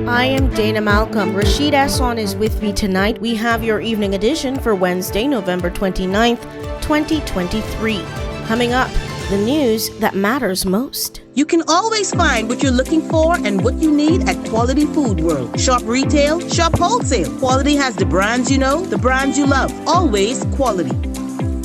I am Dana Malcolm. Rashid Esson is with me tonight. We have your evening edition for Wednesday, November 29th, 2023. Coming up, the news that matters most. You can always find what you're looking for and what you need at Quality Food World. Shop retail, shop wholesale. Quality has the brands you know, the brands you love. Always quality.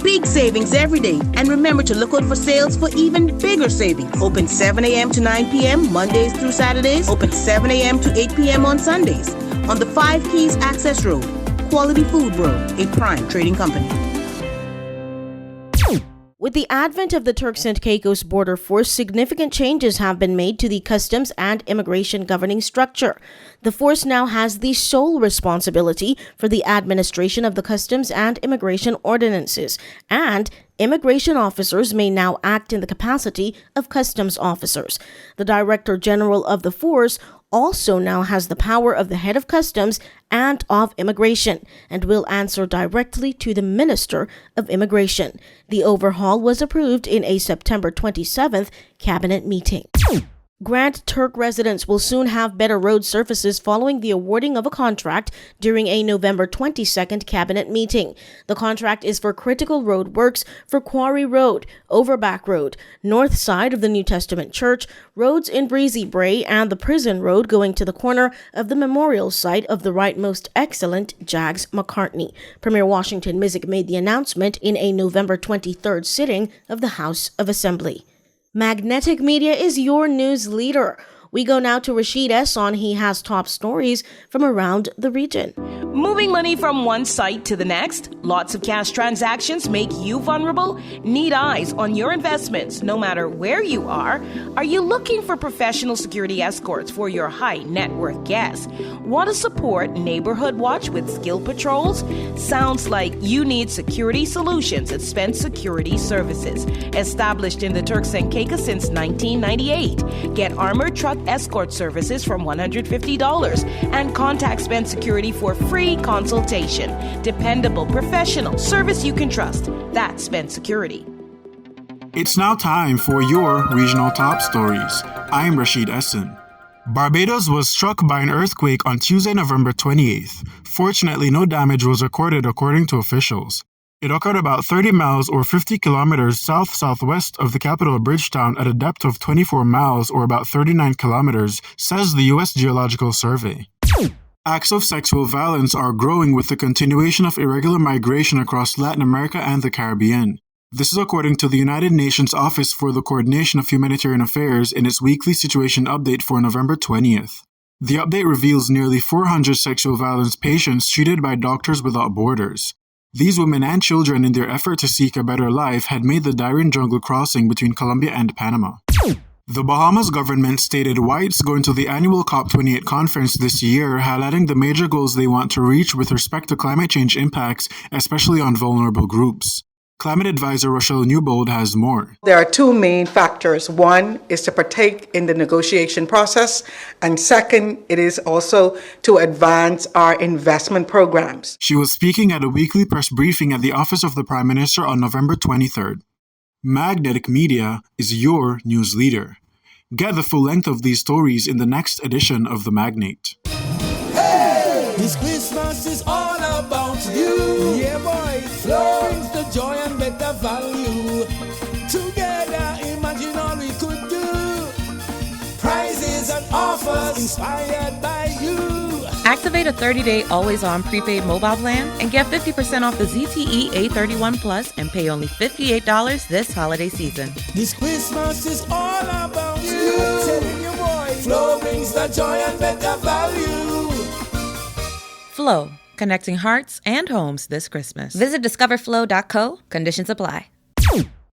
Big savings every day. And remember to look out for sales for even bigger savings. Open 7 a.m. to 9 p.m. Mondays through Saturdays. Open 7 a.m. to 8 p.m. on Sundays. On the 5 Keys Access Road. Quality Food World, a prime trading company. With the advent of the Turks and Caicos Border Force, significant changes have been made to the customs and immigration governing structure. The force now has the sole responsibility for the administration of the customs and immigration ordinances, and immigration officers may now act in the capacity of customs officers. The Director General of the force also now has the power of the head of customs and of immigration and will answer directly to the Minister of Immigration. The overhaul was approved in a September 27th cabinet meeting. Grant Turk residents will soon have better road surfaces following the awarding of a contract during a November 22nd cabinet meeting. The contract is for critical road works for Quarry Road, Overback Road, north side of the New Testament Church, roads in Breezy Brae, and the Prison Road going to the corner of the memorial site of the Right Most Excellent Jags McCartney. Premier Washington Mizik made the announcement in a November 23rd sitting of the House of Assembly. Magnetic Media is your news leader. We go now to Rashid Esson. He has top stories from around the region. Moving money from one site to the next? Lots of cash transactions make you vulnerable? Need eyes on your investments no matter where you are? Are you looking for professional security escorts for your high net worth guests? Want to support Neighborhood Watch with skill patrols? Sounds like you need security solutions at Spence Security Services. Established in the Turks and Caicos since 1998. Get armored truck escort services from $150 and contact Spence Security for free consultation. Dependable, professional service you can trust. That's Spence Security. It's now time for your regional top stories. I'm Rashid Esson. Barbados was struck by an earthquake on Tuesday, November 28th. Fortunately, no damage was recorded according to officials. It occurred about 30 miles or 50 kilometers south-southwest of the capital Bridgetown at a depth of 24 miles or about 39 kilometers, says the U.S. Geological Survey. Acts of sexual violence are growing with the continuation of irregular migration across Latin America and the Caribbean. This is according to the United Nations Office for the Coordination of Humanitarian Affairs in its weekly situation update for November 20th. The update reveals nearly 400 sexual violence patients treated by Doctors Without Borders. These women and children, in their effort to seek a better life, had made the Darien Jungle crossing between Colombia and Panama. The Bahamas government stated whites going to the annual COP28 conference this year, highlighting the major goals they want to reach with respect to climate change impacts, especially on vulnerable groups. Climate advisor Rochelle Newbold has more. There are two main factors. One is to partake in the negotiation process, and second, it is also to advance our investment programs. She was speaking at a weekly press briefing at the Office of the Prime Minister on November 23rd. Magnetic Media is your news leader. Get the full length of these stories in the next edition of The Magnate. Hey! This Christmas is all about you. Yeah, boy. Flow brings the joy and better value. Together, imagine all we could do. Prizes and offers inspired by you. Activate a 30-day always-on prepaid mobile plan and get 50% off the ZTE A31 Plus and pay only $58 this holiday season. This Christmas is all about you. Telling you, boy, Flow brings the joy and better value. Flow, connecting hearts and homes this Christmas. Visit discoverflow.co. Conditions apply.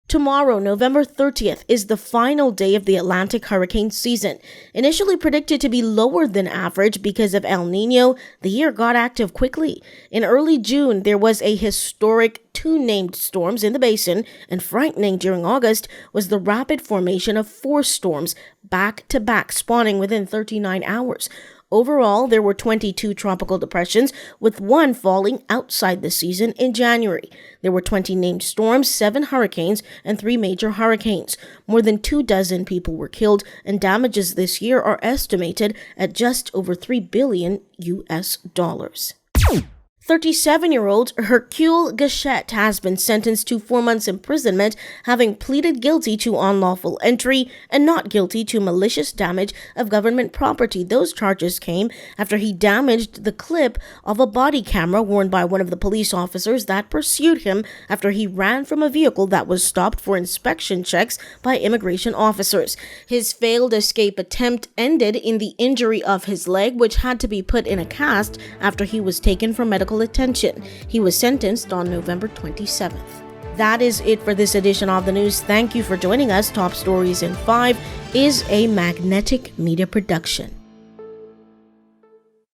Tomorrow, November 30th, is the final day of the Atlantic hurricane season. Initially predicted to be lower than average because of El Nino, the year got active quickly. In early June, there was a historic 2 named storms in the basin, and frightening during August was the rapid formation of 4 storms back-to-back, spawning within 39 hours. Overall, there were 22 tropical depressions, with 1 falling outside the season in January. There were 20 named storms, 7 hurricanes, and 3 major hurricanes. More than 24 people were killed, and damages this year are estimated at just over $3 billion US. 37-year-old Hercule Gachette has been sentenced to 4 months imprisonment, having pleaded guilty to unlawful entry and not guilty to malicious damage of government property. Those charges came after he damaged the clip of a body camera worn by one of the police officers that pursued him after he ran from a vehicle that was stopped for inspection checks by immigration officers. His failed escape attempt ended in the injury of his leg, which had to be put in a cast after he was taken for medical attention. He was sentenced on November 27th. That is it for this edition of the news. Thank you for joining us. Top Stories in 5 is a Magnetic Media production.